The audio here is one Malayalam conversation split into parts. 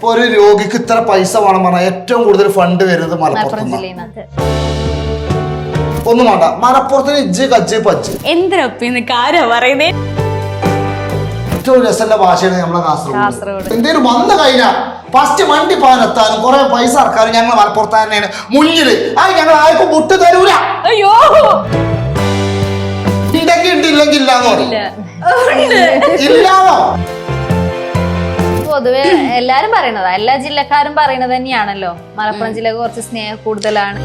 ഇപ്പൊ ഒരു രോഗിക്ക് ഇത്ര പൈസ വേണം പറഞ്ഞാൽ ഏറ്റവും കൂടുതൽ ഫണ്ട് വരുന്നത് മലപ്പുറത്ത്. ഒന്നും വേണ്ട, മലപ്പുറത്തിന് ഇജ്ജ് കജ്ജ് പജ്ജ് പറയുന്നേ. ഏറ്റവും രസമുള്ള ഭാഷയാണ് നമ്മളെ കാസർഗോഡ്. എന്തേലും വന്നു കഴിഞ്ഞാൽ ഫസ്റ്റ് വണ്ടി പാനെത്താനും കുറെ പൈസ ഇറക്കാനും ഞങ്ങൾ മലപ്പുറത്ത് തന്നെയാണ് മുന്നില്. അത് ഞങ്ങൾ ആർക്കും വിട്ടു തരൂല. അയ്യോ, ഉണ്ടെങ്കിൽ ഉണ്ടില്ലെങ്കിൽ ഇല്ലാന്ന് പറയും. ഇല്ലാന്നോ? പൊതുവെ എല്ലാരും പറയണതാ, എല്ലാ ജില്ലക്കാരും പറയണത് തന്നെയാണല്ലോ, മലപ്പുറം ജില്ല കുറച്ച് സ്നേഹം കൂടുതലാണ്.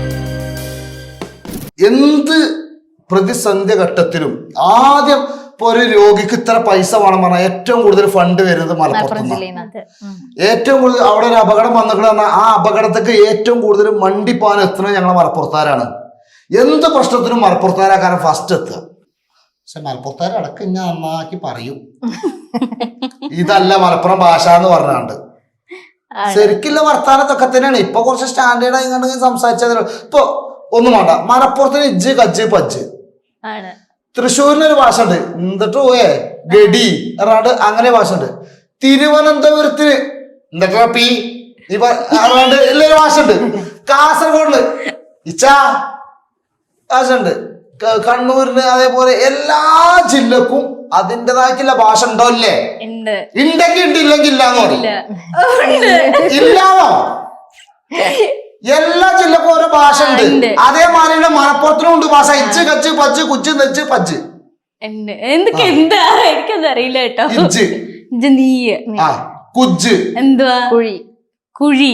എന്ത് പ്രതിസന്ധി ഘട്ടത്തിലും ആദ്യം ഇപ്പൊ ഒരു രോഗിക്ക് ഇത്ര പൈസ വേണം പറഞ്ഞാൽ ഏറ്റവും കൂടുതൽ ഫണ്ട് വരുന്നത് മലപ്പുറത്ത്. ഏറ്റവും കൂടുതൽ അവിടെ ഒരു അപകടം വന്നിട്ട് ആ അപകടത്തേക്ക് ഏറ്റവും കൂടുതൽ മണ്ടിപ്പാൻ എത്തുന്നത് ഞങ്ങളെ മലപ്പുറത്താരാണ്. എന്ത് പ്രശ്നത്തിനും മലപ്പുറത്താരാക്കാരൻ ഫസ്റ്റ് എത്തുക. പക്ഷെ മലപ്പുറത്താരടക്കം ഞാൻ നന്നാക്കി പറയും ഇതല്ല മലപ്പുറം ഭാഷ എന്ന് പറഞ്ഞാണ്ട്. ശരിക്കുള്ള വർത്താനത്തൊക്കെ തന്നെയാണ്. ഇപ്പൊ കുറച്ച് സ്റ്റാൻഡേർഡ് ആയി സംസാരിച്ചത്. ഇപ്പൊ ഒന്നും വേണ്ട, മലപ്പുറത്തിന് ഇജ്ജ് കജ്ജ് പജ്ജ്. തൃശ്ശൂരിനൊരു ഭാഷ ഉണ്ട്, എന്നിട്ട് പോയേ ഗഡി എറാണ്ട് അങ്ങനെ ഭാഷ ഉണ്ട്. തിരുവനന്തപുരത്തിന് എന്തൊക്കെ പി എറാണ്ട് എല്ലാരും ഭാഷ ഉണ്ട്. കാസർഗോഡിന് ഇച്ചാ ഭാഷ ഉണ്ട്. കണ്ണൂരിന് അതേപോലെ എല്ലാ ജില്ലക്കും അതിൻ്റെതായിട്ടുള്ള ഭാഷ ഉണ്ടോ ഇല്ലേ? ഉണ്ടെങ്കിൽ ഉണ്ടില്ലെങ്കിൽ ഇല്ലാന്ന് പറയും. ഇല്ലാന്നോ? എല്ലാ ജില്ലക്കും ഓരോ ഭാഷ ഉണ്ട്. അതേമാതിരി മലപ്പുറത്തിനും ഉണ്ട് ഭാഷ. ഇച്ച് കച്ച് പച്ച് കുച്ച് നെച്ച് പച്ച് എന്തൊക്കെ എന്താ എനിക്കൊന്നും അറിയില്ല കേട്ടോ. ഇജ്ജ് കുജ് എന്തുവാ കുഴി.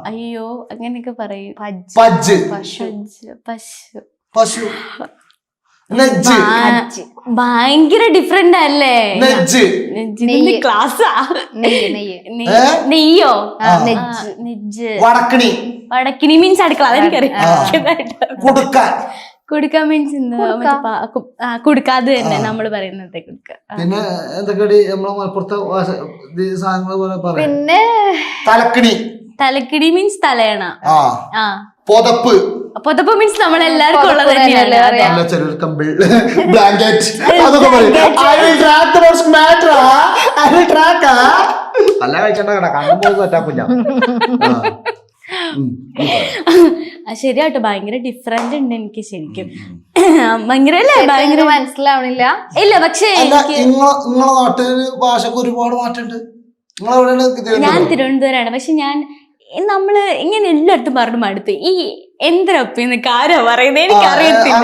അയ്യോ അങ്ങനെയൊക്കെ പറയും. പജ്ജ് പശു നെജ്ജ് ഭയങ്കര ഡിഫറെന്റ് അല്ലേ? നെജ്ജ് ക്ലാസ്സാ. നെയ്യോ? നെജ്ജ്. വടക്കണി. വടക്കിനി മീൻസ് അടുക്കള, അതെനിക്കറിയാം. കുടുക്ക മീൻസ് കുടുക്കാതെ തന്നെ നമ്മള് പറയുന്നത് കുടുക്ക. പിന്നെ എന്തൊക്കെ നമ്മളെ മലപ്പുറത്തെ സാധനങ്ങൾ പോലെ പറയാം. പിന്നെ തലക്കിണി. തലക്കിടി മീൻസ് തലയണ. പൊതപ്പ്. പൊതപ്പ് മീൻസ് നമ്മളെല്ലാവർക്കും ഉള്ളത് തന്നെയാണ്. ശരിയാട്ടോ, ഭയങ്കര ഡിഫറെന്റ് ഉണ്ട് എനിക്ക് ശരിക്കും. ഭയങ്കര ഭയങ്കര മനസ്സിലാവണില്ല. ഇല്ല, പക്ഷെ നിങ്ങളെ നാട്ടില് ഭാഷക്ക് ഒരുപാട് മാറ്റമുണ്ട്. ഞാൻ തിരുവനന്തപുരമാണ്. പക്ഷെ ഞാൻ നമ്മള് ഇങ്ങനെ എല്ലായിടത്തും പറഞ്ഞു മടുത്ത് ഈ എന്തരപ്പിന്നൊക്കെ ആരാ പറയുന്നത് എനിക്കറിയത്തില്ല.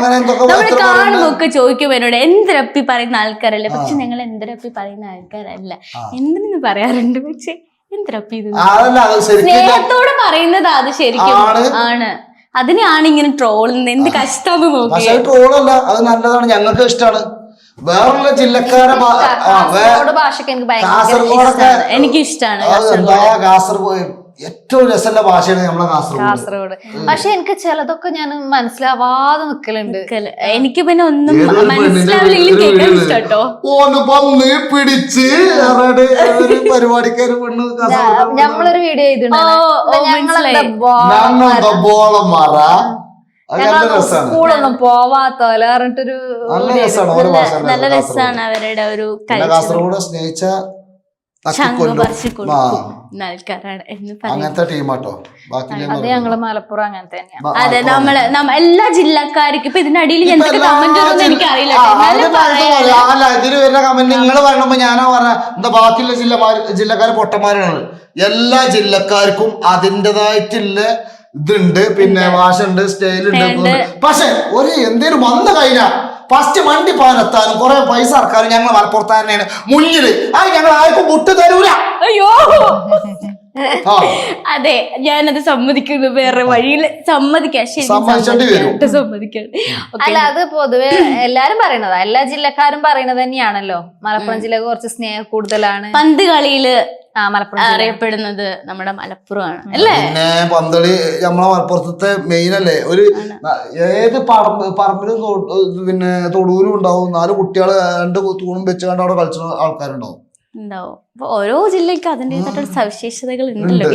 നമ്മള് കാണുമ്പൊക്കെ ചോദിക്കും എന്നോട് എന്തരപ്പി പറയുന്ന ആൾക്കാരല്ലേ. പക്ഷെ ഞങ്ങൾ എന്തരപ്പി പറയുന്ന ആൾക്കാരല്ല, എന്തിനെന്ന് പറയാറുണ്ട്. പക്ഷെ എന്തരപ്പി സ്നേഹത്തോട് പറയുന്നത് അത് ശരിക്കും ആണ്. അതിനെയാണ് ഇങ്ങനെ ട്രോളുന്നത്. എന്ത് കഷ്ടാന്ന് നോക്കി. ട്രോളല്ല, അത് നല്ലതാണ്, ഞങ്ങൾക്ക് ഇഷ്ടമാണ്. വേറുള്ള ജില്ലക്കാരെ ഭാഷക്ക് എനിക്ക് ഇഷ്ടമാണ്. കാസർഗോഡ് ഏറ്റവും രസമുള്ള ഭാഷയാണ് നമ്മളെ കാസർഗോഡ്. പക്ഷെ എനിക്ക് ചിലതൊക്കെ ഞാൻ മനസ്സിലാവാതെ നിക്കലുണ്ട്. എനിക്ക് പിന്നെ ഒന്നും മനസ്സിലാവില്ല. പിടിച്ച് പരിപാടിക്കാര് നമ്മളൊരു വീഡിയോ സ്കൂളൊന്നും പോവാത്തോലെ പറഞ്ഞിട്ടൊരു നല്ല രസമാണ് അവരുടെ ഒരു കാസർഗോഡ് സ്നേഹിച്ച ആൾക്കാരാണ് എന്ന് അങ്ങനത്തെ ടീമാട്ടോ. അത് ഞങ്ങള് മലപ്പുറം അങ്ങനെ തന്നെയാണ്. അതെ, നമ്മള് എല്ലാ ജില്ലക്കാർക്കും ഇപ്പൊ ഇതിന്റെ അടിയിൽ കമന്റ് ഒന്നും എനിക്കറിയില്ല. ഇതില് വരുന്ന കമന്റ് നിങ്ങൾ പറയണപ്പോ ഞാനാ പറഞ്ഞ എന്താ ബാക്കിയുള്ള ജില്ലക്കാര് പൊട്ടന്മാരാണ്. എല്ലാ ജില്ലക്കാർക്കും അതിൻ്റെതായിട്ടുള്ള ഇതുണ്ട്, പിന്നെ ഭാഷ ഉണ്ട്, സ്റ്റൈൽ ഉണ്ട്. പക്ഷെ ഒരു എന്തേലും വന്നു കഴിഞ്ഞാൽ ഫസ്റ്റ് വണ്ടി പാനെത്താനും കുറെ പൈസ ഇറക്കാനും ഞങ്ങൾ മലപ്പുറത്ത് തന്നെയാണ് മുന്നില്. അത് ഞങ്ങൾ ആർക്കും വിട്ടു തരൂല. അയ്യോ, അതെ, ഞാനത് സമ്മതിക്കുന്നു. വേറെ വഴിയിൽ സമ്മതിക്കണം. അല്ല, അത് പൊതുവെ എല്ലാരും പറയണതാ, എല്ലാ ജില്ലക്കാരും പറയണത് തന്നെയാണല്ലോ, മലപ്പുറം ജില്ല കുറച്ച് സ്നേഹം കൂടുതലാണ്. പന്ത് കളിയില് മലപ്പുറം അറിയപ്പെടുന്നത് നമ്മുടെ മലപ്പുറമാണ് അല്ലേ? പിന്നെ പന്തളി നമ്മളെ മലപ്പുറത്തെ മെയിൻ അല്ലേ. ഒരു ഏത് പറമ്പിലും പിന്നെ തൊടൂരും ഉണ്ടാവും. 4 കുട്ടികള് 2 തൂണും വെച്ച് കണ്ട് അവിടെ കളിച്ച ആൾക്കാരുണ്ടാവും. അപ്പൊ ഓരോ ജില്ലയ്ക്കും അതിൻ്റെതായിട്ടുള്ള സവിശേഷതകൾ ഉണ്ടല്ലോ.